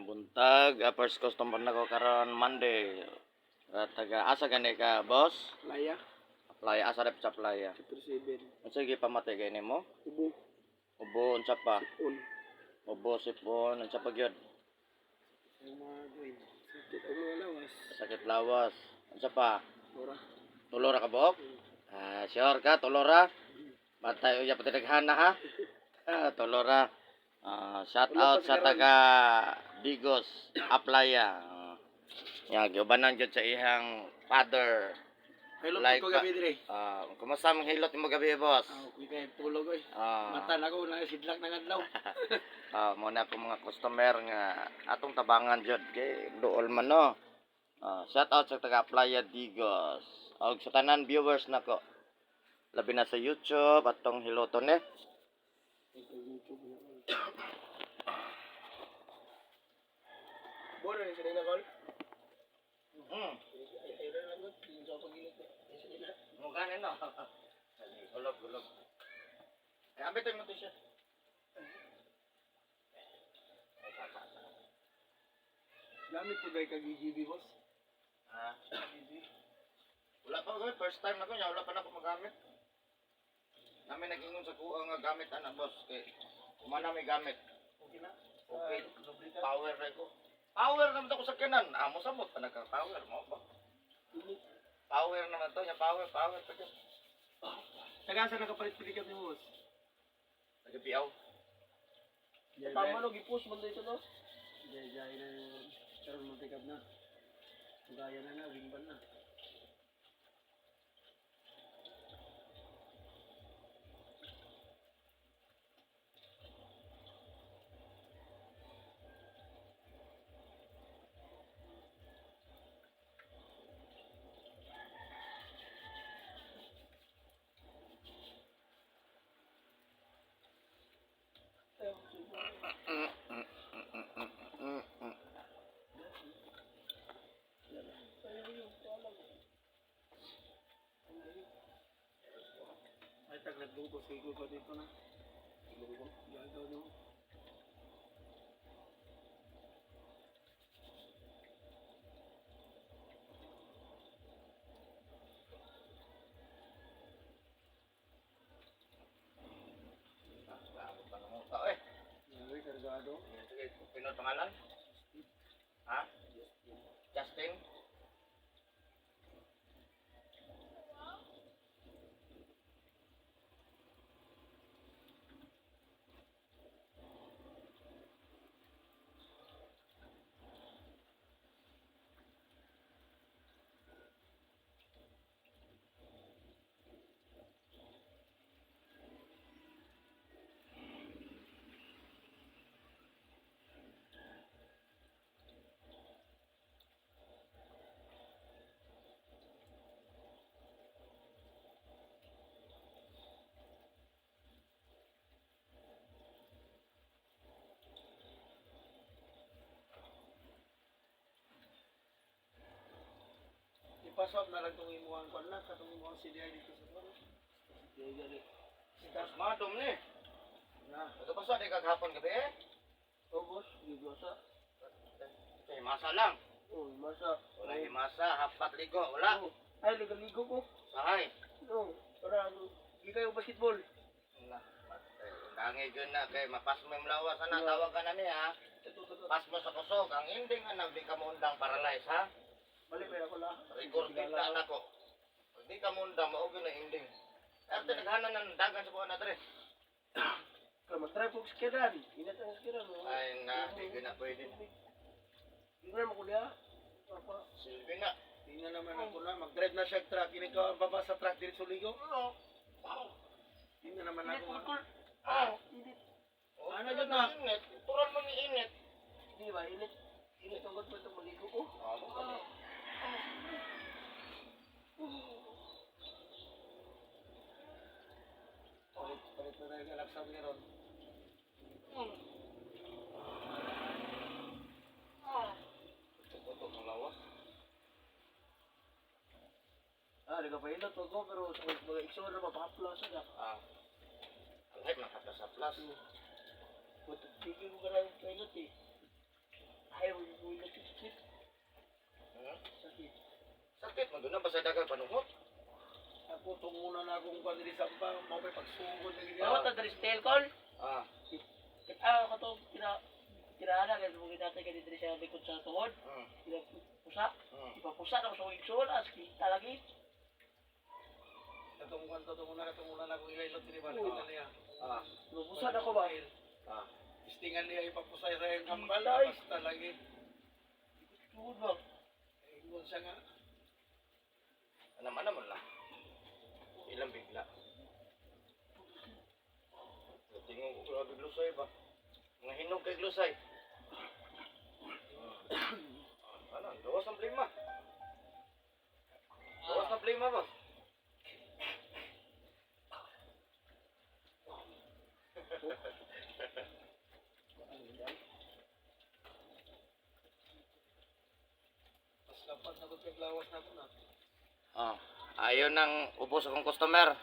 Buntag, first customer na ko karon Monday. Taga asa gani ka, boss? Laya, Playa asa rep sa playa. Chapter 7. Unsa gi pamatay gani mo? Ubo, Ubo unsa pa? sipon. Ubo sipon unsa pa gyud? Ang mga gawin. Sakit ang mga lawas. Sakit lawas. Unsa pa? Ora. Tulora ka buok? Sure ka tulora? Matay uya pati daghana ha? Tulora. Shout out sa taga Digos, Aplaya. Giubanan gyud sa ihang father. Hello, Like ko gabi dire. Kumusta ang hilot mo gabi, boss? Uy kay tulog oy. Ah, Mata na ko na sidlak na adlaw. muna ako mga customer nga atong tabangan jud kay duol man no. Shout out sa taga Playa Digos. Og sa tanan viewers nako. Labi na sa YouTube atong hiloton eh. Boro ni sila na call. Ay lang gud, sa pagilid. Mo ganin no. Gulog. Abit mo to siya. Gamit ko kay GGB boss. Wala pa ko, first time ako niya, wala pa na ako magamit. Namin nag-ingon sa kuha nga gamit anak boss kay kumana may gamit. Okay na. Okay, power na ko. Power naman ako sa kanan. Amo sabot pa nagka-power mo ba? Power naman to, yung power pa dyan. Tagasa nakapalit pilikap ni boss. Nag-piaw. Tama no gi-push man dito no. Jay na karon mo pick up na. Gaya na wingban na. Ay tag naglungkos kay ko dito na. Lungkos, gagaw no. Ay kargado. Pinod pangalan? Ha? Justin? Ipasok na lang tong imuhang kon na katong imuhang CDI dito sa baro. CDI gali. Sikas madom ni. Na, Ito pa sa di kaghapon gabi eh? boss, gigosa. Eh, masa lang. Oh, masa. Wala himasa, hapat ligo, wala. Ay ligo ko. Sahay. No, para di kayo basketball. Na, dangi yun na kay mapas mo yung lawas na tawag ka na niya. Pas mo sa kusog, ang ending na di ka mo undang paralyze ha. Balik pa ako la. Record kita na ko. Pag di ka mo undang, maugin na ending. Arte naghanan ng dagan sa buwan na tre. Kaya mag-try po skiran. Inat ang skiran. Ay na, di ko na pwede. Hindi na makuliha. Papa. Silbi na. Tingnan naman ako na. Mag-drive na siya truck. Hindi ka ang baba sa truck dito sa ligo. Tingnan naman ako. Init. Ano dyan na? Init. Turan mo ni init. Hindi ba? Init. Init ang gud pa itong maligo ko. Palit na tayo galaksan niya ron. Tutok ng lawas. Di ka pa ilot ko pero mga iksura na mapaplas na. Alay, makaplas sa plus. Tigil ko ka lang ilot eh. sakit mo doon na basta dagang panuhot. Ako tunguna na akong pandiri sampa, mau may pagsugod na gini. Ako ta dari sa telcon. Ah, Kita ko to kirana kay mo kita kay diri sa likod sa tuhod. Kila pusa. Ipapusa na ko sa igsoon as kita lagi. Katunguna na akong ilailot ni ba nakita niya. ah, Pusa na ko ba? ah. Istingan niya ipapusay sa iyong kambal, Ay. basta lagi. Tuhod ba? Ingon siya nga. Naman lang. Ilang bigla. Tingnan ko grabe glusay ba? Mga hinog kay glusay. Ano, gawas ng plima. Gawas ng plima ba? Mas lapad na ko kay lawas na ko na. Ah, ayaw nang ubos akong customer.